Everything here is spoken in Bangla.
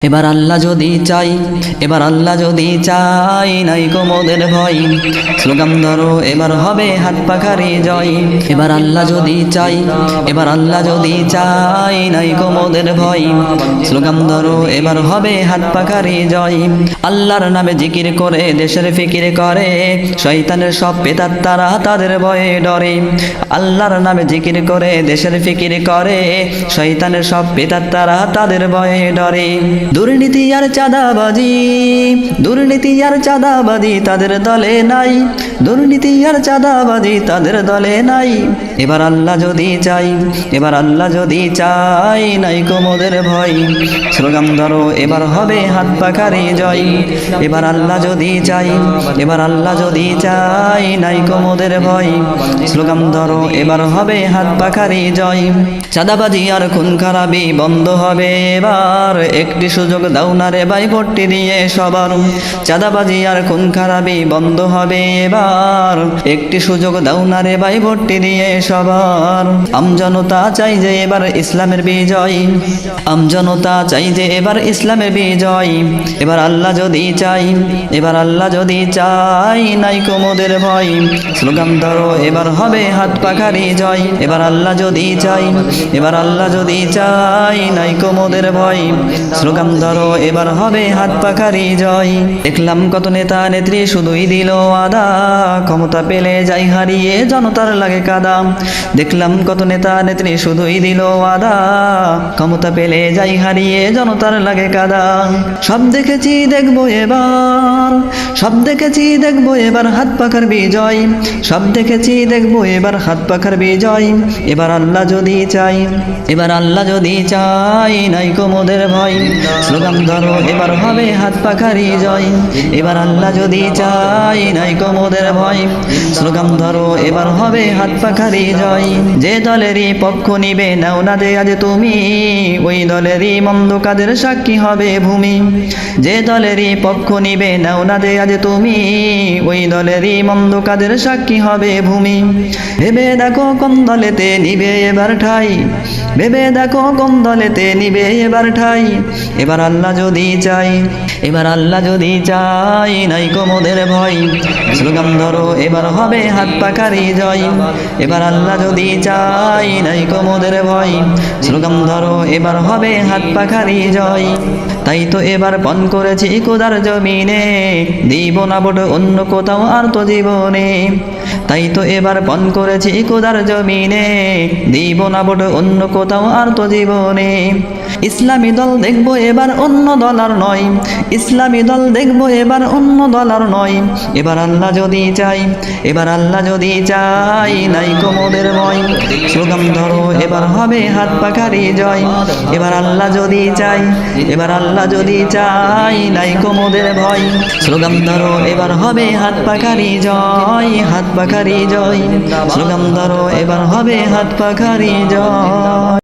এবার আল্লাহ যদি চাই, এবার আল্লাহ যদি চাই, নাই কোমদের ভয়, স্লোগান ধরো এবার হবে হাত পাখারি জয়। এবার আল্লাহ যদি চাই, এবার আল্লাহ যদি চাই, নাই কোমদের ভয়, স্লোগান ধরো এবার হবে হাত পাখারি জয়। আল্লাহর নামে জিকির করে দেশের ফিকির করে, শয়তানের সব পেতার তারা তাদের ভয়ে ডরে। আল্লাহর নামে জিকির করে দেশের ফিকির করে, শয়তানের সব পেতার তারা তাদের ভয়ে ডরে। দুর্নীতি আর চাঁদাবাজি, দুর্নীতি আর চাঁদাবাজি তাদের দলে নাই, দুর্নীতি আর চাঁদাবাজি তাদের দলে নাই। এবার আল্লাহ যদি চাই, এবার আল্লাহ যদি চাই, নাই কোমদের ভয়, স্লোগান ধরো এবার হবে হাত পাখারি জয়। এবার আল্লাহ যদি চাই, এবার আল্লাহ যদি চাই, নাই কোমদের ভয়, স্লোগান ধরো এবার হবে হাত পাখারি জয়। চাঁদাবাজি আর খুন খারাপি বন্ধ হবে এবার, একটি সুযোগ দাও না রে ভাই ভোটটি দিয়ে সবার। চাঁদাবাজি আর খুন খারাপি বন্ধ হবে এবার, একটি সুযোগ দাও না রে ভাই ভোটটি দিয়ে সবার। আমজনতা চাই যে এবার ইসলামের বিজয়, আমজনতা চাই যে এবার ইসলামের বিজয়। এবার আল্লাহ যদি চাই, এবার আল্লাহ যদি চাই, নাই কোমদের ভয়, স্লোগান ধরো এবার হবে হাত পাখারি জয়। এবার আল্লাহ যদি চাই, এবার আল্লাহ যদি চাই, নাই কোমদের ভয়, স্লোগান ধরো এবার হবে হাত পাখারি জয়। দেখলাম কত নেতা নেত্রী শুধুই দিল আদা, ক্ষমতা পেলে যাই হারিয়ে জনতার লাগে কাদা। দেখলাম কত নেতা নেত্রী শুধুই দিল আদা, ক্ষমতা পেলে যাই হারিয়ে জনতার লাগে কাদা। সব দেখেছি দেখবো এবার, সব দেখেছি দেখবো এবার হাত পাখার বিজয়, সব দেখেছি দেখবো এবার হাত পাখার বিজয়। এবার আল্লাহ যদি চাই, এবার আল্লাহ যদি চাই, নাই কোমদের ভয়, স্লোগান ধরো এবার হবে হাত পাখারি জয়। এবার আল্লাহ যদি চাই, নাই কোমদের ভয়, স্লোগান ধরো এবার হবে হাত পাখারি জয়। যে দলেরই পক্ষ নিবে নাও না যে আজ তুমি, ওই দলেরই মন্দ কাজের সাক্ষী হবে ভূমি। যে দলেরই পক্ষ নিবে নাও না যে আজ তুমি, ওই দলেরই মন্দ কাজের সাক্ষী হবে ভূমি। ভেবে দেখো কোন দলেতে নিবে এবার ঠাই, ভেবে দেখো কোন দলেতে নিবে এবার ঠাই। এবার আল্লাহ যদি চাই, এবার আল্লাহ যদি চাই, নাই কোমদের ভয়, স্লোগান ধরো এবার হবে হাত পাখারি জয়। এবার আল্লাহ যদি চাই, নাই কোমদের ভয়, স্লোগান ধরো এবার হবে হাত পাখারি জয়। তাই তো এবার পণ করেছি খোদার জমিনে, দিব না ভোট অন্য কোথাও আর তো জীবনে। তাই তো এবার পণ করেছি খোদার জমিনে, দিব না ভোট অন্য কোথাও আর তো জীবনে। ইসলামী দল দেখবো এবার অন্য দল আর নয়, ইসলামী দল দেখবো এবার অন্য দল আর নয়। এবার আল্লাহ যদি চাই, এবার আল্লাহ যদি চাই, নাই কোমদের ভয়, স্লোগান ধরো এবার হবে হাত পাখারি জয়। এবার আল্লাহ যদি চাই, এবার আল্লাহ যদি চাই, নাই কোমদের ভয়, স্লোগান ধরো এবার হবে হাত পাখারি জয়, হাত পাখারি জয়, স্লোগান ধরো এবার হবে হাত পাখারি জয়।